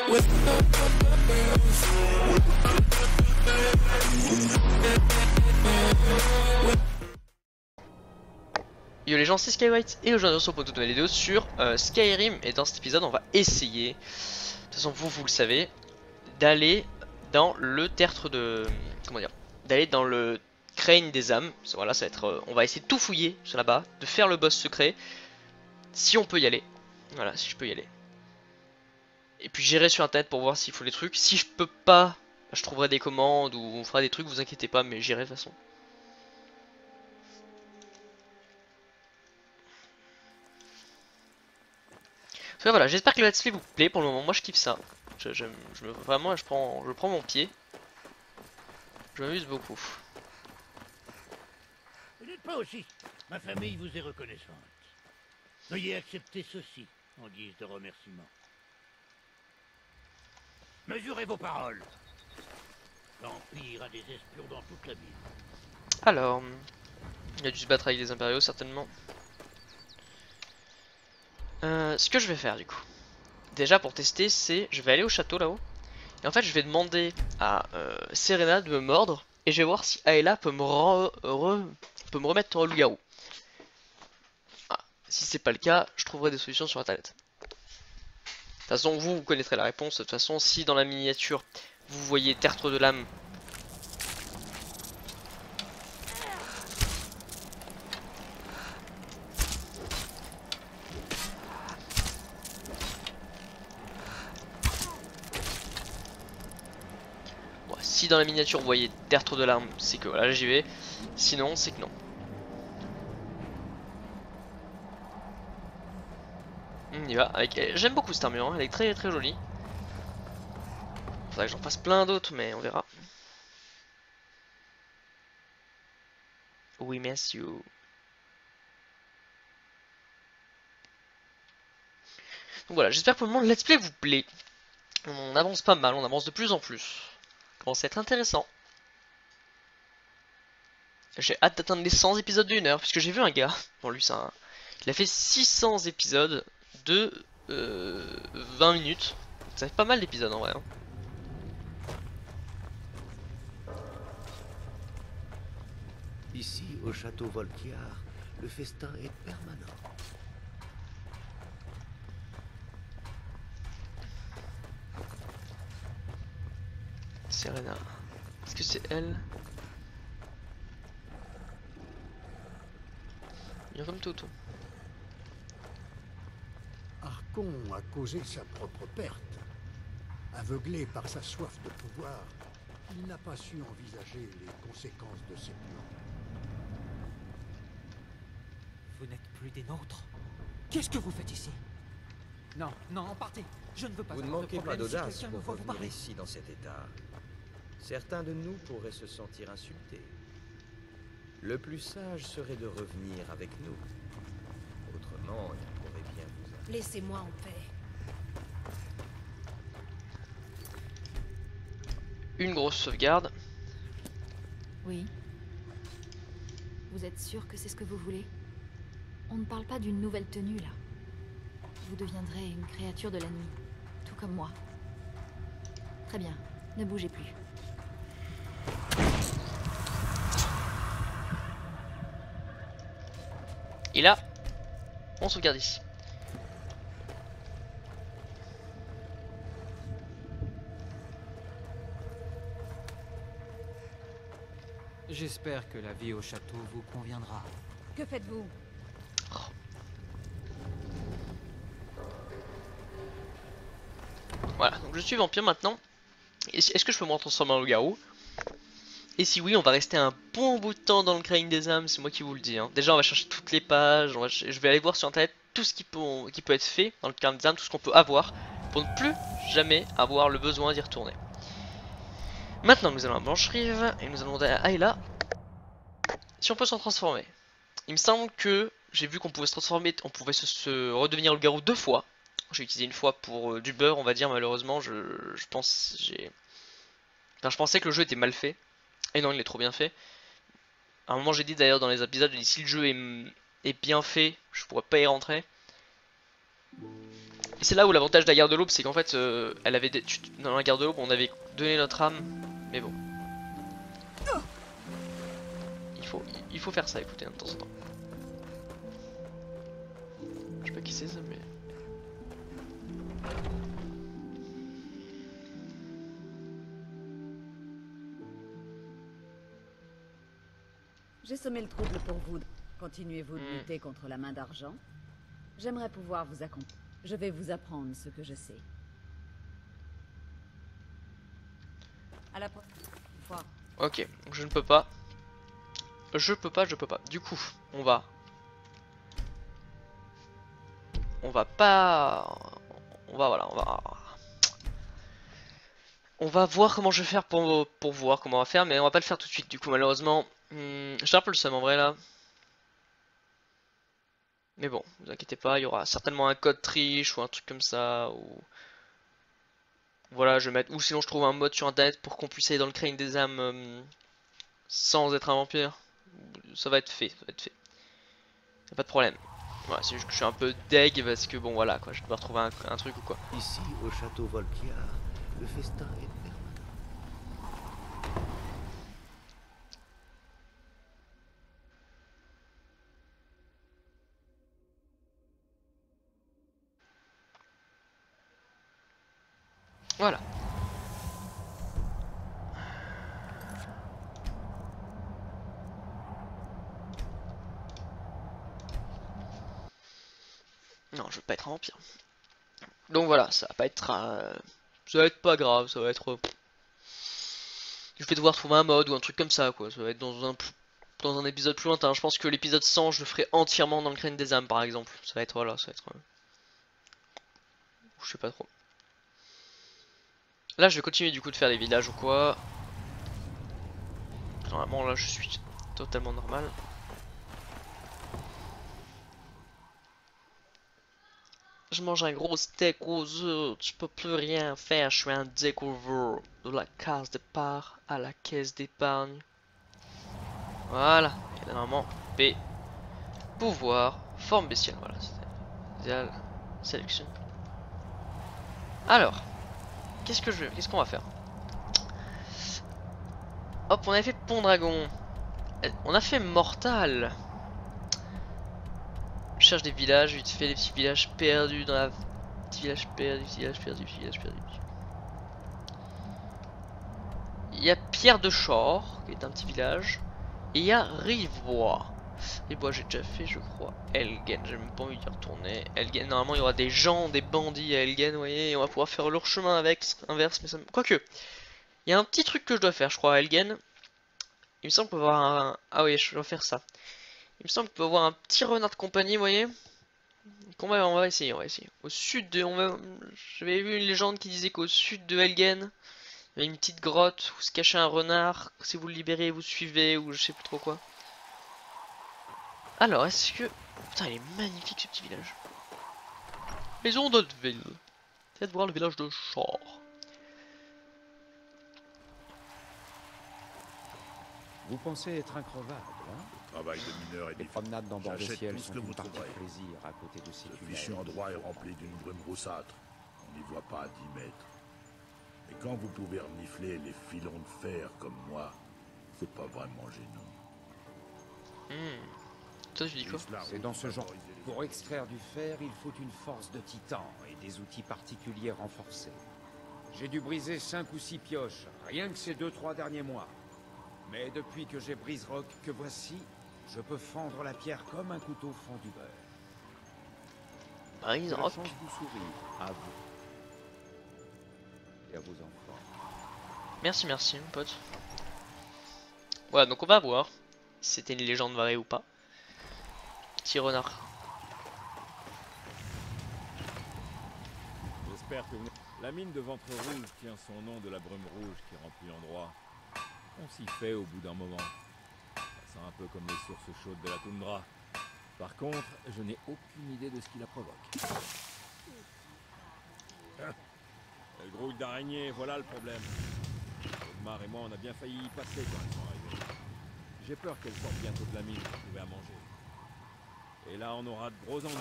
Yo les gens, c'est Skywhite et aujourd'hui on se retrouve pour une nouvelle vidéo sur Skyrim. Et dans cet épisode on va essayer, de toute façon vous le savez, d'aller dans le tertre de... comment dire, d'aller dans le crâne des âmes. Voilà, ça va être, on va essayer de tout fouiller sur là-bas, de faire le boss secret, si on peut y aller. Voilà, si je peux y aller. Et puis j'irai sur internet pour voir s'il faut les trucs. Si je peux pas, je trouverai des commandes ou on fera des trucs, vous inquiétez pas, mais j'irai de toute façon. Donc voilà, j'espère que le let's play vous plaît. Pour le moment, moi je kiffe ça. Vraiment, je prends mon pied. Je m'amuse beaucoup. Vous n'êtes pas aussi. Ma famille vous est reconnaissante. Veuillez accepter ceci en guise de remerciement. Mesurez vos paroles. L'Empire a des espions dans toute la ville. Alors, il a dû se battre avec les impériaux certainement. Ce que je vais faire du coup, déjà pour tester, c'est je vais aller au château là-haut. Et en fait je vais demander à Serena de me mordre. Et je vais voir si Aela peut me remettre au loup-garou. Ah, si c'est pas le cas, je trouverai des solutions sur internet. De toute façon vous connaîtrez la réponse. De toute façon si dans la miniature vous voyez tertre de l'âme, si dans la miniature vous voyez tertre de l'âme, c'est que voilà j'y vais. Sinon c'est que non. On y va avec... J'aime beaucoup cette armure, hein. Elle est très très jolie. Faudrait que j'en fasse plein d'autres, mais on verra. Oui, messieurs. Donc voilà, j'espère que pour le moment le let's play vous plaît. On avance pas mal, on avance de plus en plus. Ça commence à être intéressant. J'ai hâte d'atteindre les 100 épisodes d'une heure, puisque j'ai vu un gars, bon lui ça, il a fait 600 épisodes de 20 minutes. Ça fait pas mal d'épisodes en vrai, hein. Ici, au château Volkiar, le festin est permanent. Serena. Est-ce que c'est elle? Il y a comme Toto. Archon a causé sa propre perte. Aveuglé par sa soif de pouvoir, il n'a pas su envisager les conséquences de ses plans. Vous n'êtes plus des nôtres. Qu'est-ce que vous faites ici? Non, non, partez. Je ne veux pas. Vous ne avoir de manquez pas problème si d'audace quelqu'un pour me voit vous revenir parler. ici dans cet état. Certains de nous pourraient se sentir insultés. Le plus sage serait de revenir avec nous. Autrement, il pourrait bien vous... Laissez-moi en paix. Une grosse sauvegarde. Oui. Vous êtes sûr que c'est ce que vous voulez? On ne parle pas d'une nouvelle tenue, là. Vous deviendrez une créature de la nuit, tout comme moi. Très bien, ne bougez plus. Et là, on sauvegarde ici. J'espère que la vie au château vous conviendra. Que faites-vous? Voilà, donc je suis vampire maintenant. Est-ce que je peux me transformer en loup-garou? Et si oui, on va rester un bon bout de temps dans le crâne des âmes, c'est moi qui vous le dis, hein. Déjà on va chercher toutes les pages, je vais aller voir sur internet tout ce qui peut être fait dans le crâne des âmes, tout ce qu'on peut avoir, pour ne plus jamais avoir le besoin d'y retourner. Maintenant nous allons à Blancherive, et nous allons demander à Aela si on peut s'en transformer. Il me semble que j'ai vu qu'on pouvait se transformer, on pouvait se redevenir loup-garou 2 fois. J'ai utilisé une fois pour du beurre, on va dire, malheureusement, je pensais que le jeu était mal fait. Et non, il est trop bien fait. À un moment, j'ai dit d'ailleurs dans les épisodes, j'ai dit si le jeu est bien fait, je pourrais pas y rentrer. Et c'est là où l'avantage de la guerre de l'aube, c'est qu'en fait, elle avait dans la guerre de l'aube, on avait donné notre âme, mais bon. Il faut faire ça, écoutez, de temps en temps. Je sais pas qui c'est ça, mais... J'ai semé le trouble pour vous. Continuez-vous de lutter contre la main d'argent? J'aimerais pouvoir vous accompagner. Je vais vous apprendre ce que je sais. À la prochaine fois. Ok, donc je ne peux pas. Je peux pas. Du coup, on va pas... voilà, on va voir comment je vais faire pour voir comment on va faire, mais on va pas le faire tout de suite, du coup, malheureusement. J'ai un peu le seum en vrai là. Mais bon, vous inquiétez pas, il y aura certainement un code triche ou un truc comme ça, ou... Voilà, je vais mettre... Ou sinon je trouve un mode sur internet pour qu'on puisse aller dans le crâne des âmes sans être un vampire. Ça va être fait, Y'a pas de problème. Voilà, c'est juste que je suis un peu deg parce que bon voilà quoi, je dois retrouver un truc ou quoi. Ici, au château Volquiar, le festin est permanent. Voilà. Non, je veux pas être un vampire. Donc voilà, ça va pas être... ça va être pas grave, ça va être... Je vais devoir trouver un mode ou un truc comme ça quoi, ça va être dans un épisode plus lointain. Je pense que l'épisode 100 je le ferai entièrement dans le crâne des âmes par exemple. Ça va être voilà, ça va être... Je sais pas trop. Là je vais continuer du coup de faire des villages ou quoi. Normalement là je suis totalement normal. Je mange un gros steak aux œufs, je peux plus rien faire, je suis un découvreur de la case départ à la caisse d'épargne. Voilà, et là normalement, P, pouvoir, forme bestiale, voilà, c'était idéal, sélection. Alors, qu'est-ce qu'on va faire? Hop, on avait fait Pont Dragon, on a fait Mortal. Je cherche des villages, vite fait des petits villages perdus dans la... Petit village perdu, village perdu. Il y a Pierre de Chor, qui est un petit village. Et il y a Rivois. Rivois j'ai déjà fait je crois. Elgen, j'ai même pas envie d'y retourner. Elgen, normalement il y aura des gens, des bandits à Elgen, vous voyez. Et on va pouvoir faire leur chemin avec, inverse, mais ça me... Quoique, il y a un petit truc que je dois faire je crois à Elgen. Il me semble qu'on va avoir un... Ah oui, je dois faire ça. Il me semble qu'on peut avoir un petit renard de compagnie, vous voyez. On va essayer, Au sud de... J'avais vu une légende qui disait qu'au sud de Helgen, il y avait une petite grotte où se cachait un renard. Si vous le libérez, vous suivez, ou je sais plus trop quoi. Alors, est-ce que... Putain, il est magnifique ce petit village. Maison d'Hauteville. Faites voir le village de Chor. Vous pensez être increvable, hein? Le travail de mineur est Les difficile. promenades dans bord de J'achète ciel tout ce sont que vous une partie de trouverez. plaisir à côté de ces Ce tunnels. fichu endroit est rempli d'une brume roussâtre. On n'y voit pas à 10 mètres. Et quand vous pouvez renifler les filons de fer comme moi, c'est pas vraiment gênant. Toi, tu dis quoi? C'est dans ce genre. Pour extraire du fer, il faut une force de titan et des outils particuliers renforcés. J'ai dû briser 5 ou 6 pioches, rien que ces 2-3 derniers mois. Mais depuis que j'ai Brise-Rock que voici, je peux fendre la pierre comme un couteau fend du beurre. Que la Brise-Rock. chance vous sourit, à vous. Et à vos enfants. Merci, mon pote. Voilà, donc on va voir si c'était une légende vraie ou pas. Petit renard. J'espère que vous... La mine de Ventre Rouge tient son nom de la brume rouge qui remplit l'endroit. On s'y fait au bout d'un moment. Ça sent un peu comme les sources chaudes de la toundra. Par contre, je n'ai aucune idée de ce qui la provoque. Elle grouille d'araignée, voilà le problème. Audemars et moi, on a bien failli y passer quand elles sont arrivées. J'ai peur qu'elles sortent bientôt de la mine pour trouver à manger. Et là, on aura de gros ennuis.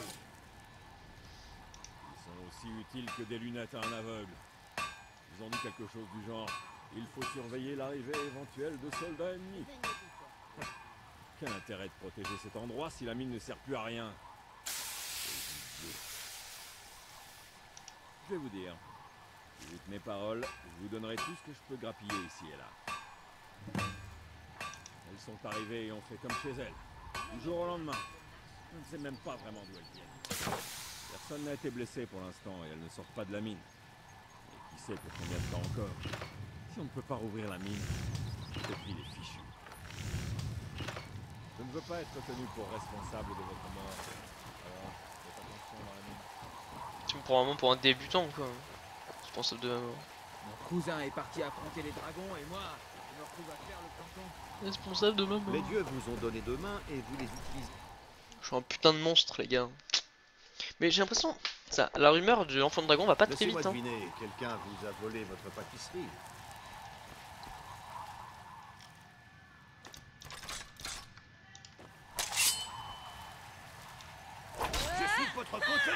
Ils sont aussi utile que des lunettes à un aveugle. Ils ont dit quelque chose du genre. Il faut surveiller l'arrivée éventuelle de soldats ennemis. Quel intérêt de protéger cet endroit si la mine ne sert plus à rien? Je vais vous dire. Si vous tenez parole, je vous donnerai tout ce que je peux grappiller ici et là. Elles sont arrivées et ont fait comme chez elles. Du jour au lendemain. Je ne sais même pas vraiment d'où elles viennent. Personne n'a été blessé pour l'instant et elles ne sortent pas de la mine. Et qui sait pour combien de temps encore? Si on ne peut pas rouvrir la mine, cette ville est fichue. Je ne veux pas être tenu pour responsable de votre mort. Alors, faites attention dans la mine. Tu me prends vraiment pour un débutant quoi. Responsable de la mort. Mon cousin est parti affronter les dragons et moi, je me retrouve à faire le planton. Responsable de ma mort. Les dieux vous ont donné deux mains et vous les utilisez. Je suis un putain de monstre les gars. Mais j'ai l'impression, ça, la rumeur de l'enfant de dragon va pas très vite. Laissez-moi deviner, quelqu'un vous a volé votre pâtisserie. Je suis de votre côté.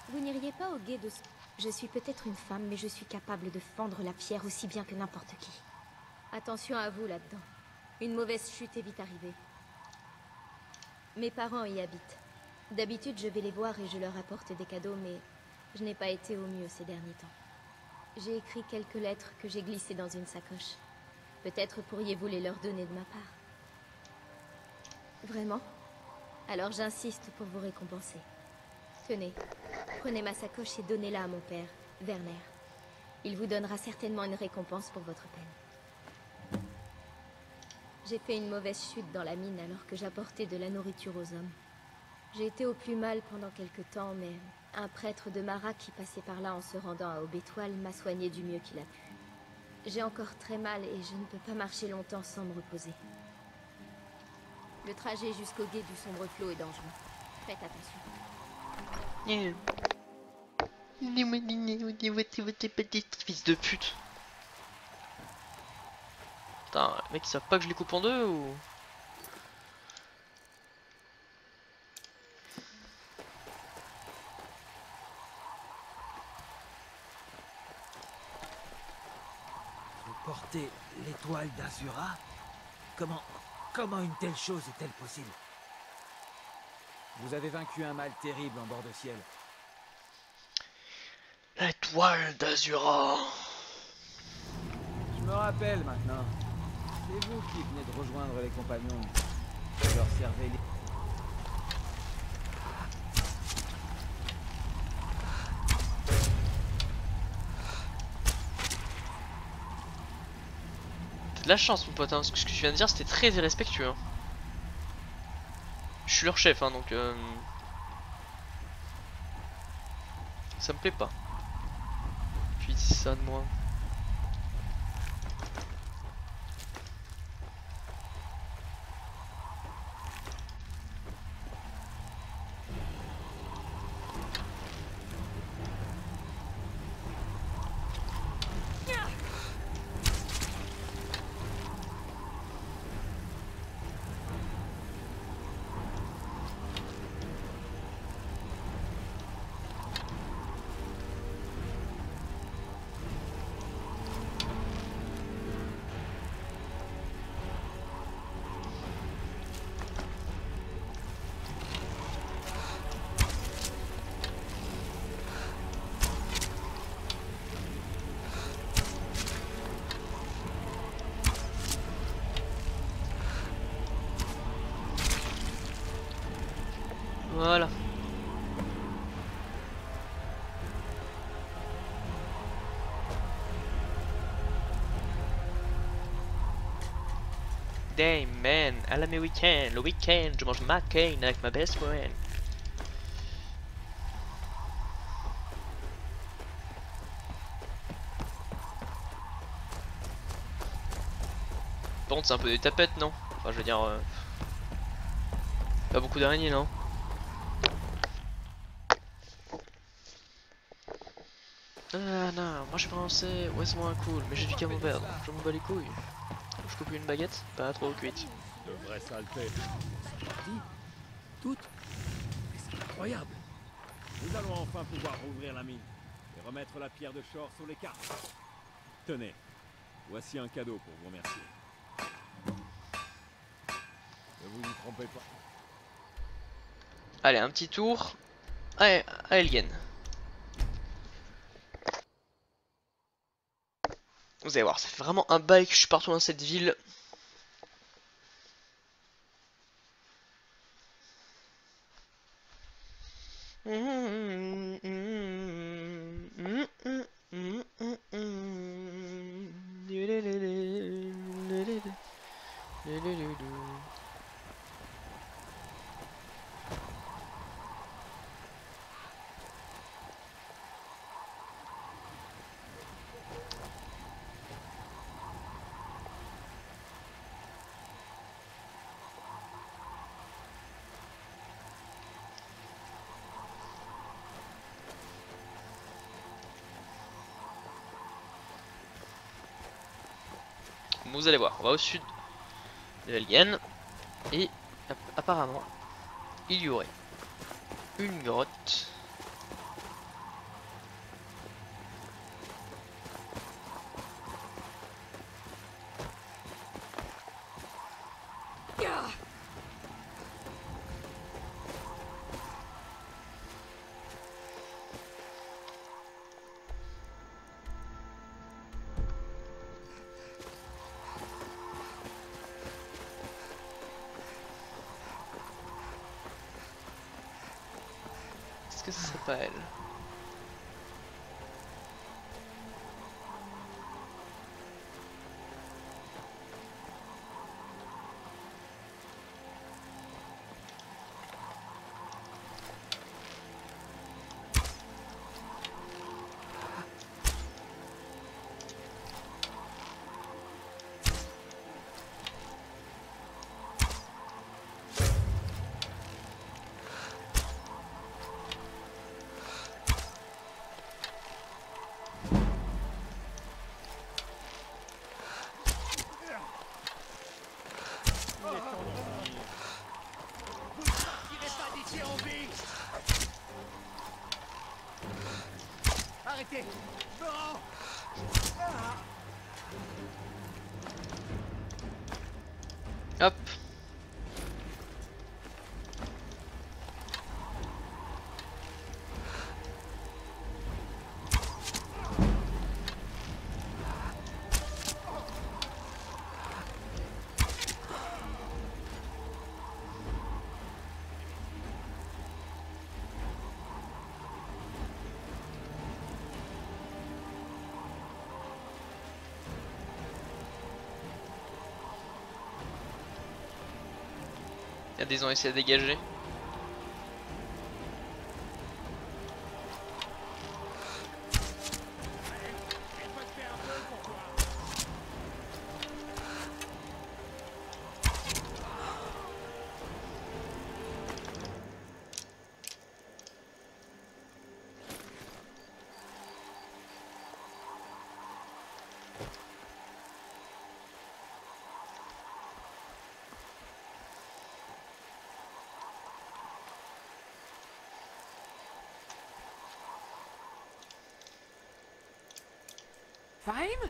Vous n'iriez pas au guet de... Je suis peut-être une femme, mais je suis capable de fendre la pierre aussi bien que n'importe qui. Attention à vous là-dedans. Une mauvaise chute est vite arrivée. Mes parents y habitent. D'habitude, je vais les voir et je leur apporte des cadeaux, mais je n'ai pas été au mieux ces derniers temps. J'ai écrit quelques lettres que j'ai glissées dans une sacoche. Peut-être pourriez-vous les leur donner de ma part. Vraiment? Alors j'insiste pour vous récompenser. Tenez, prenez ma sacoche et donnez-la à mon père, Werner. Il vous donnera certainement une récompense pour votre peine. J'ai fait une mauvaise chute dans la mine alors que j'apportais de la nourriture aux hommes. J'ai été au plus mal pendant quelque temps, mais un prêtre de Mara qui passait par là en se rendant à Aubétoile m'a soigné du mieux qu'il a pu. J'ai encore très mal et je ne peux pas marcher longtemps sans me reposer. Le trajet jusqu'au gué du sombre flot est dangereux. Faites attention. Fils de pute. Putain, les mecs ils savent pas que je les coupe en deux ou... Vous portez l'étoile d'Azura? Comment une telle chose est-elle possible? Vous avez vaincu un mal terrible en bord de ciel. L'étoile d'Azura. Je me rappelle maintenant. C'est vous qui venez de rejoindre les compagnons. Vous leur servez les... T'as de la chance mon pote, hein, parce que ce que tu viens de dire c'était très irrespectueux. Hein. Je suis leur chef, hein, donc ça me plaît pas. Tu dis ça de moi. Voilà. Damn man, à l'américaine, le week-end, je mange ma cane avec ma best friend. Par contre c'est un peu des tapettes non? Enfin je veux dire... Pas beaucoup d'araignées non? Ah non, moi je pensais, ouais c'est moins cool, mais j'ai du camembert, donc je m'en bats les couilles. Je coupe une baguette, pas trop cuite. De vraies saletés. C'est parti. Toutes. Mais c'est incroyable. Nous allons enfin pouvoir rouvrir la mine et remettre la pierre de Shor sur les cartes. Tenez, voici un cadeau pour vous remercier. Ne vous y trompez pas. Allez, un petit tour à Helgen. Vous allez voir, ça fait vraiment un bail que je suis partout dans cette ville. Vous allez voir, on va au sud de Helgen et apparemment il y aurait une grotte. Est-ce que ce serait pas elle? Arrêtez! Non! Hop. Il y a des gens essaient de dégager. Fine?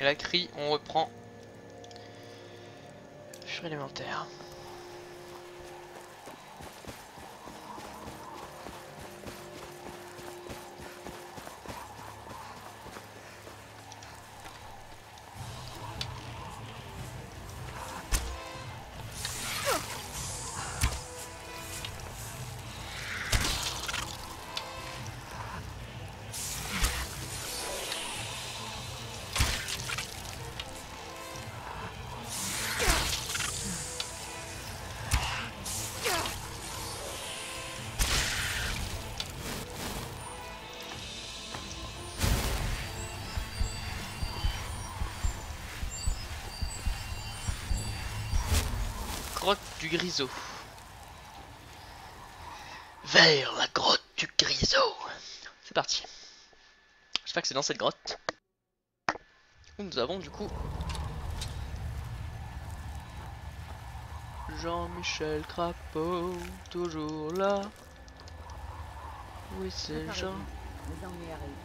Et la crie, on reprend. Fure élémentaire. Grotte du Grisot. Vers la grotte du grisou. C'est parti. J'espère que c'est dans cette grotte où nous avons du coup Jean-Michel Crapaud, toujours là. Oui, c'est Jean. Les ennuis arrivent.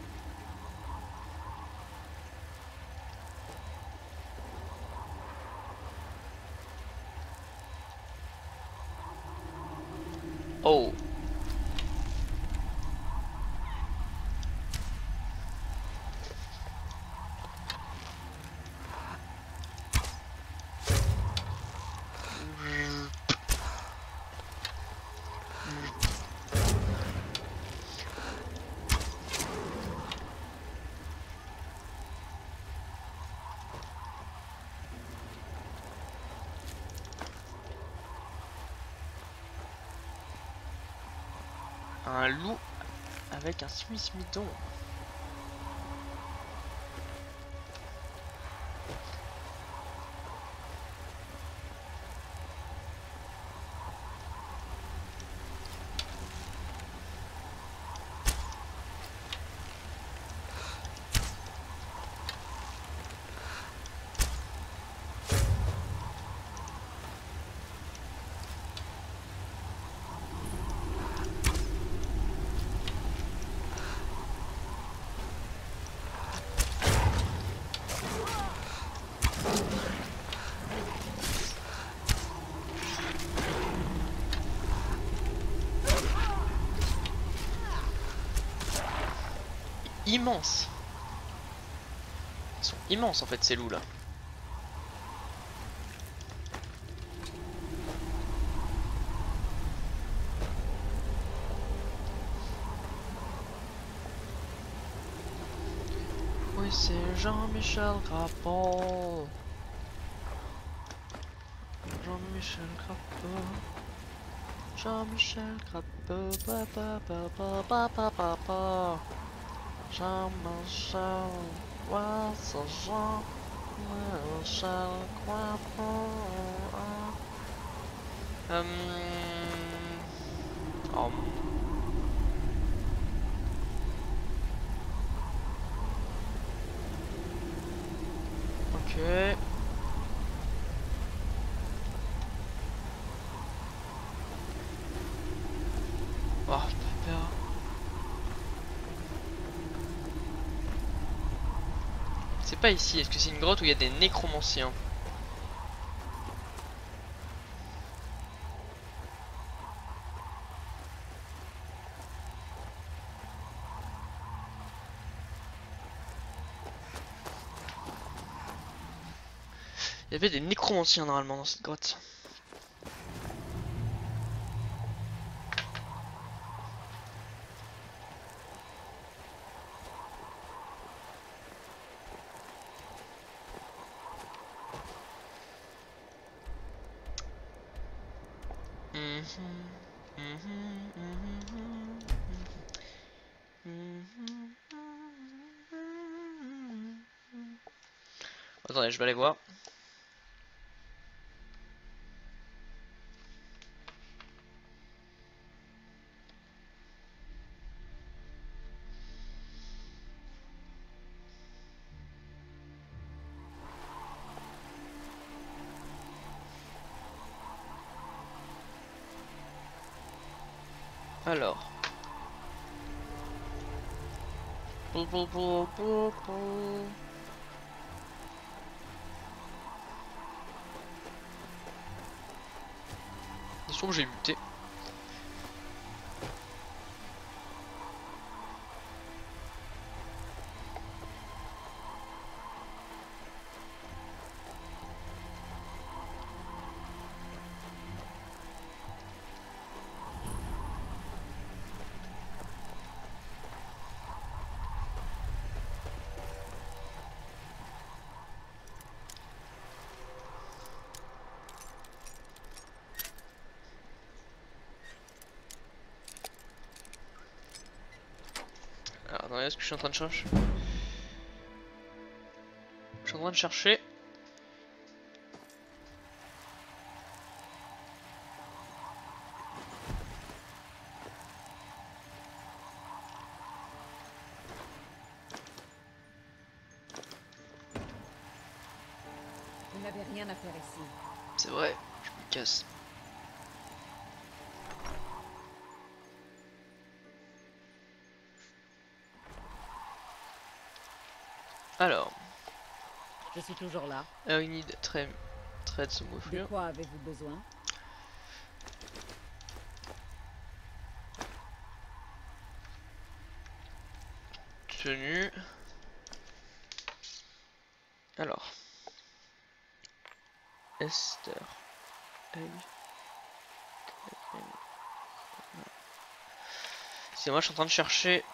Oh. Un loup avec un Smith-Midon. Immense. Ils sont immenses en fait ces loups là. Oui, c'est Jean-Michel Crapaud. Jean-Michel Crapaud. Jean-Michel Crapaud. Papa, papa, papa, papa. Jean-Michel, ouais, c'est Jean-Michel Crapaud. Oh. Ok. Oh, papa. C'est pas ici, est-ce que c'est une grotte où il y a des nécromanciens? Il y avait des nécromanciens normalement dans cette grotte. Attendez, je vais aller voir. Alors. Il se trouve j'ai buté. Alors, attendez, ce que je suis en train de chercher. Je suis en train de chercher. n'avez rien à faire ici. C'est vrai, je me casse. Alors, Je suis toujours là. I need trade some De mouflure. quoi avez-vous besoin? Tenue. Alors. Esther. Egg. C'est moi, je suis en train de chercher.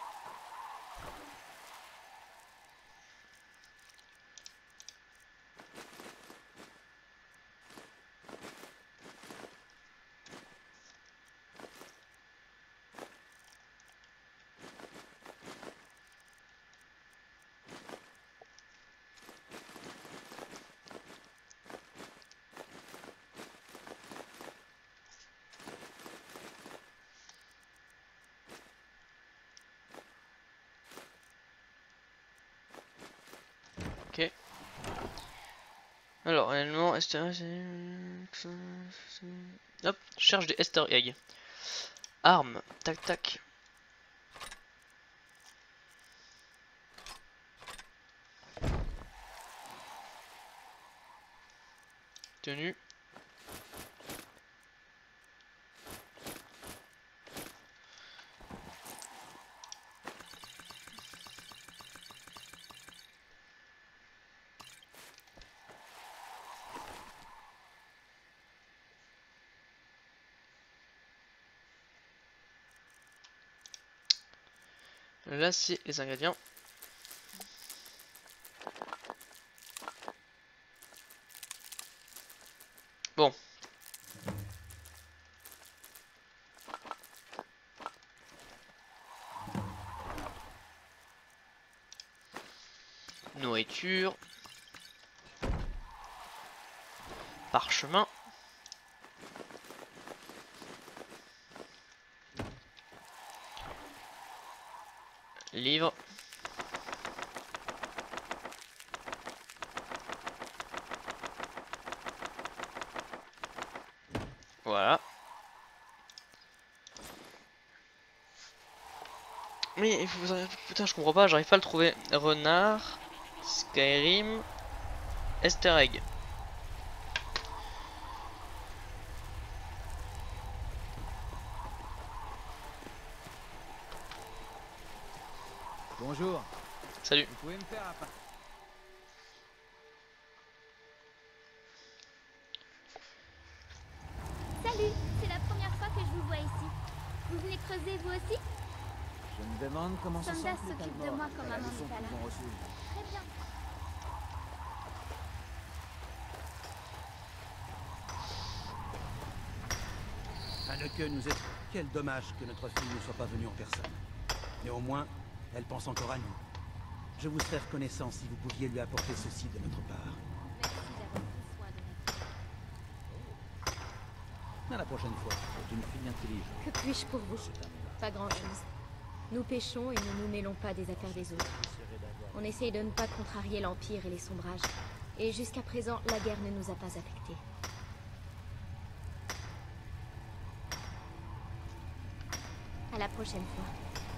Ok. Alors, réellement, Esther. Hop, cherche des Easter eggs. Armes, tac tac. Tenue. L'acier, les ingrédients. Bon. Nourriture. Parchemin. Livre. Voilà. Mais il faut... putain, je comprends pas, j'arrive pas à le trouver. Renard, Skyrim, Easter egg. Bonjour. Salut. Vous pouvez me faire un... Salut, c'est la première fois que je vous vois ici. Vous venez creuser vous aussi? Je me demande comment se Sonda sentent les s'occupe de Talmor moi après quand la maman leçon n'est pas qu'ils là. ont reçue. Très bien. Anneke nous est... Quel dommage que notre fille ne soit pas venue en personne. Néanmoins, elle pense encore à nous. Je vous serais reconnaissant si vous pouviez lui apporter ceci de notre part. Merci d'avoir pris soin de notre... À la prochaine fois. C'est une fille intelligente. Que puis-je pour vous? Pas grand-chose. Nous pêchons et ne nous mêlons pas des affaires des autres. On essaye de ne pas contrarier l'Empire et les sombrages. Et jusqu'à présent, la guerre ne nous a pas affectés. À la prochaine fois.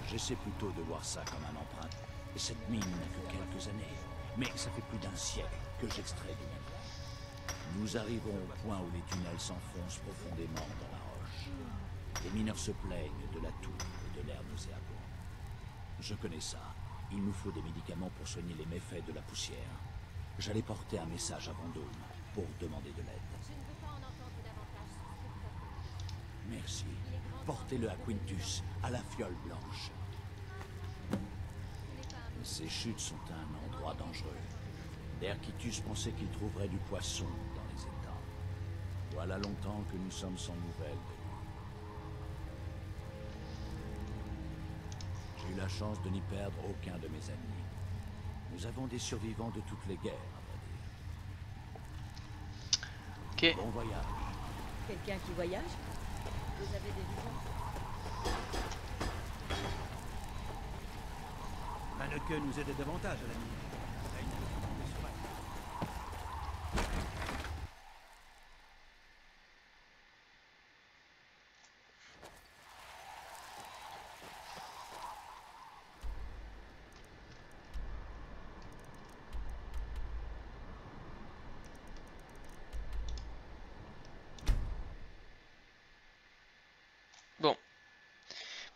J'essaie plutôt de voir ça comme un emprunt. Et cette mine n'a que quelques années. Mais ça fait plus d'un siècle que j'extrais du même. Nous arrivons au point où les tunnels s'enfoncent profondément dans la roche. Les mineurs se plaignent de la toux et de l'air nauséabond. Je connais ça. Il nous faut des médicaments pour soigner les méfaits de la poussière. J'allais porter un message à Vendôme pour demander de l'aide. Je ne veux pas en entendre davantage sur ce que vous avez fait. Merci. Portez-le à Quintus, à la fiole blanche. Ces chutes sont un endroit dangereux. Derquitus pensait qu'il trouverait du poisson dans les étangs. Voilà longtemps que nous sommes sans nouvelles de lui. J'ai eu la chance de n'y perdre aucun de mes amis. Nous avons des survivants de toutes les guerres, à vrai dire. Ok. Bon voyage. Quelqu'un qui voyage? Vous avez des visions? Anneke nous aide davantage à la mine. Elle a une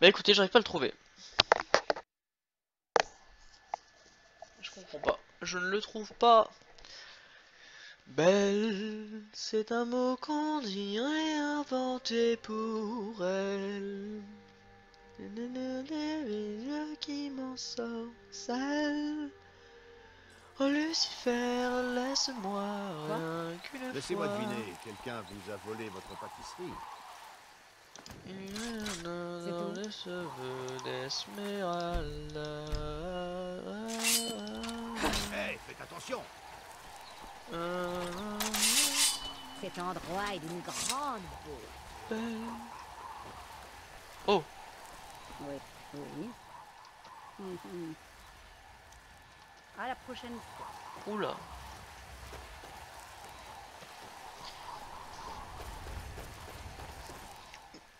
Bah écoutez, j'arrive pas à le trouver. Je comprends pas. Je ne le trouve pas. Belle, c'est un mot qu'on dirait inventé pour elle. Les yeux qui m'en sortent sale. Oh Lucifer, laisse-moi rien qu'une fois. Laissez-moi deviner, quelqu'un vous a volé votre pâtisserie. Dans les cheveux d'Esmeralda. Hey, faites attention! Cet endroit est d'une grande beauté. Oh! Oui, oui. À la prochaine fois. Oula!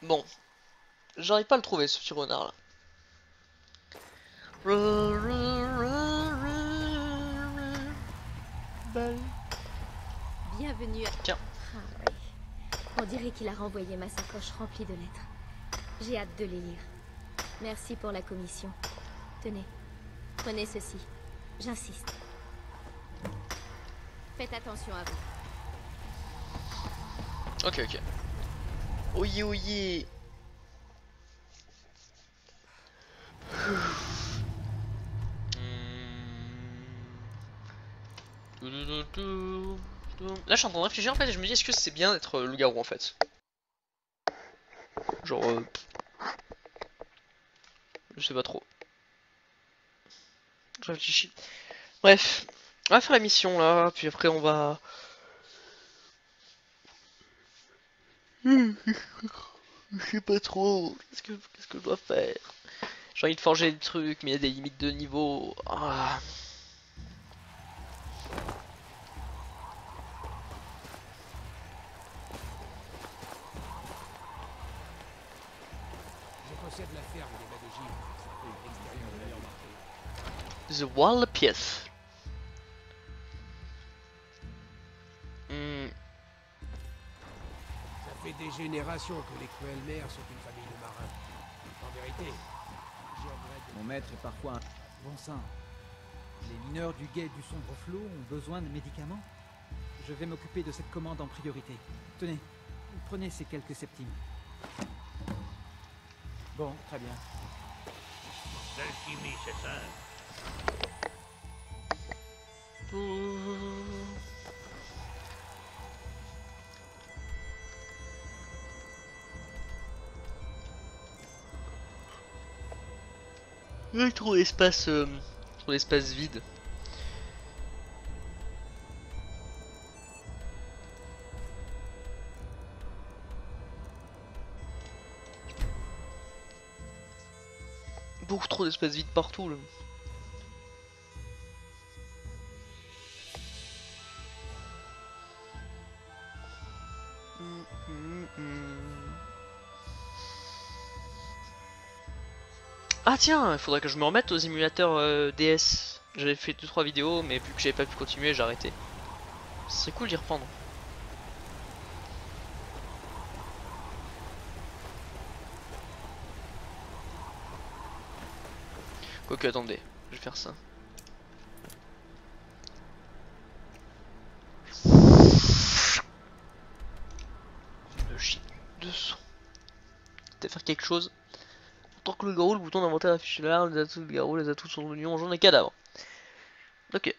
Bon, j'arrive pas à le trouver ce petit renard là. Bienvenue à... Tiens. Ah oui. On dirait qu'il a renvoyé ma sacoche remplie de lettres. J'ai hâte de les lire. Merci pour la commission. Tenez, prenez ceci. J'insiste. Faites attention à vous. Ok, ok. Oyez, oyez. Là je suis en train de réfléchir en fait et je me dis est-ce que c'est bien d'être loup-garou en fait. Genre je sais pas trop. Je réfléchis. Bref, on va faire la mission là, puis après on va... Je sais pas trop, qu'est-ce que je dois faire? J'ai envie de forger des trucs, mais il y a des limites de niveau. Ah. Je possède la ferme des Badégis. Ça fait l'extérieur de l'air marqué. The Wallpieth. Ça fait des générations que les Cruelmères sont une famille de marins. En vérité, je regrette... Mon maître est parfois un bon sang. Les mineurs du guet du sombre flot ont besoin de médicaments. Je vais m'occuper de cette commande en priorité. Tenez, prenez ces quelques septimes. Bon, très bien. L'alchimie, c'est ça. Trop d'espace vide. Beaucoup trop d'espace vide partout là. Ah tiens, il faudrait que je me remette aux émulateurs DS. J'avais fait 2-3 vidéos, mais vu que j'avais pas pu continuer, j'ai arrêté. Ce serait cool d'y reprendre. Quoique, attendez, je vais faire ça. Le chip de son. Peut-être faire quelque chose. En tant que le garou, le bouton d'inventaire affiche l'arme, les atouts de garou, les atouts sont l'union, j'en ai cadavre. Ok.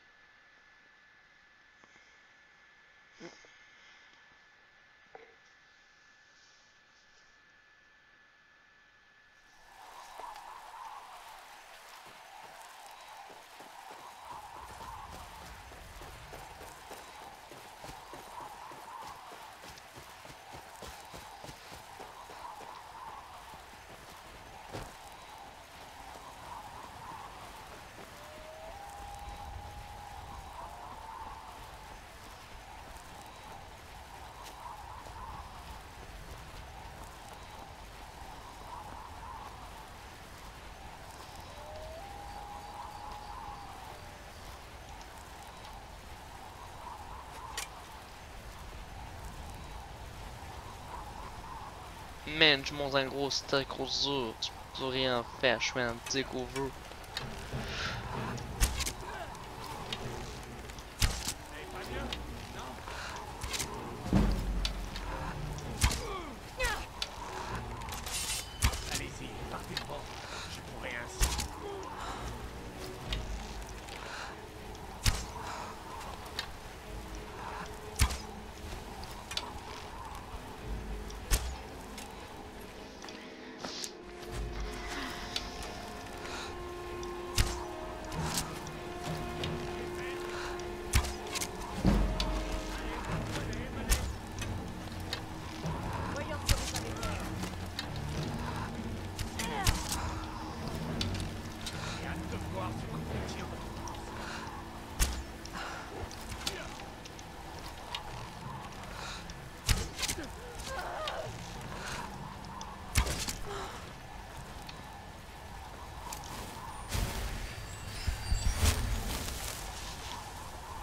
Man, je mange un gros steak aux œufs. Tu rien faire, je fais un takeover. Allez-y, partez de bord. Je pourrais ainsi.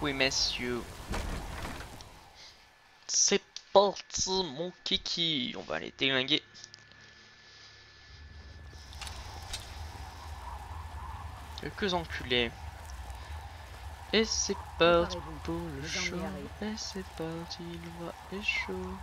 Oui, messieurs. C'est parti, mon kiki. On va aller déglinguer. Quelques enculés. Et c'est parti pour le show. Et c'est parti, le roi est chaud.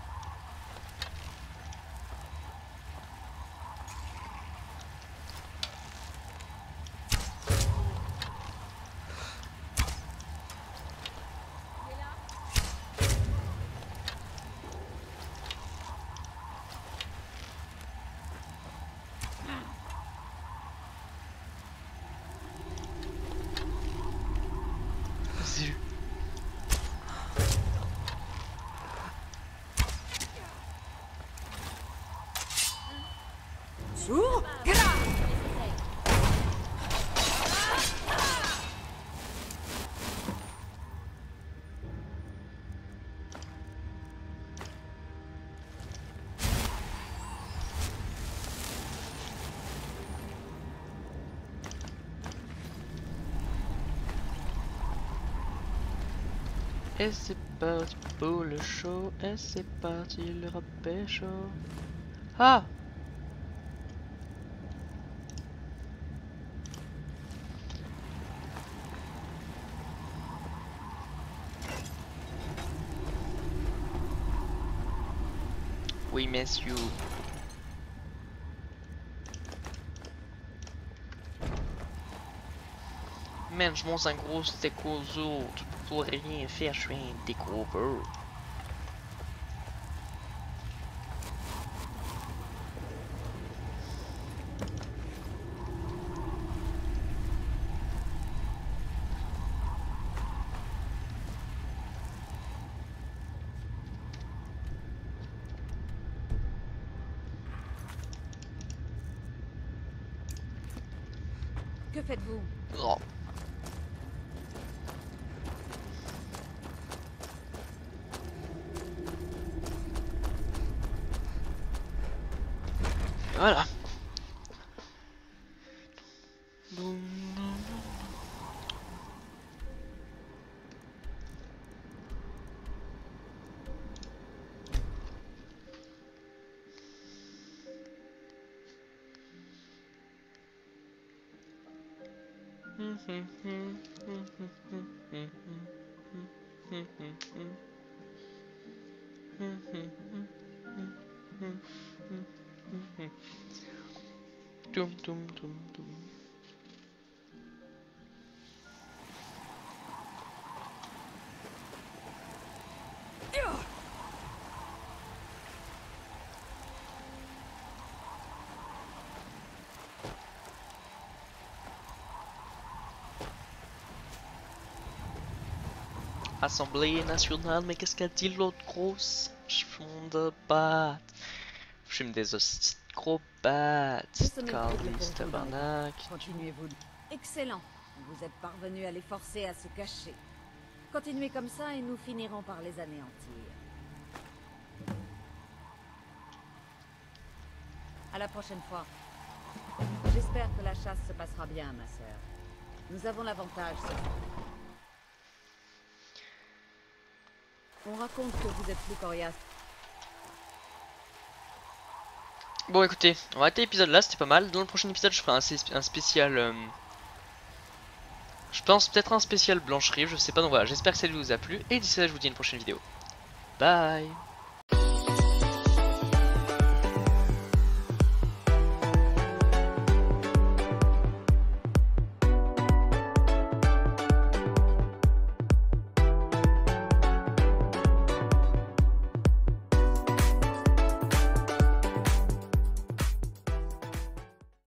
Et c'est parti pour le show, et c'est parti, le rap est chaud. Ah! Oui, messieurs. Man, je mange un gros steak aux autres. Tu peux rien faire, je suis un takeover. Que faites-vous? Oh. Voilà. Dum dum dum dum. Assemblée nationale, mais qu'est-ce qu'a dit l'autre grosse? Je fume de batte. Je fume des hosties de gros battes. Carlis, tabarnak. Continuez-vous. Excellent. Vous êtes parvenu à les forcer à se cacher. Continuez comme ça et nous finirons par les anéantir. À la prochaine fois. J'espère que la chasse se passera bien, ma sœur. Nous avons l'avantage. On raconte que vous êtes plus coriace. Bon écoutez, on va arrêter l'épisode là, c'était pas mal. Dans le prochain épisode je ferai un spécial... je pense peut-être un spécial Blancherie, je sais pas, donc voilà, j'espère que ça vous a plu. Et d'ici là je vous dis à une prochaine vidéo. Bye.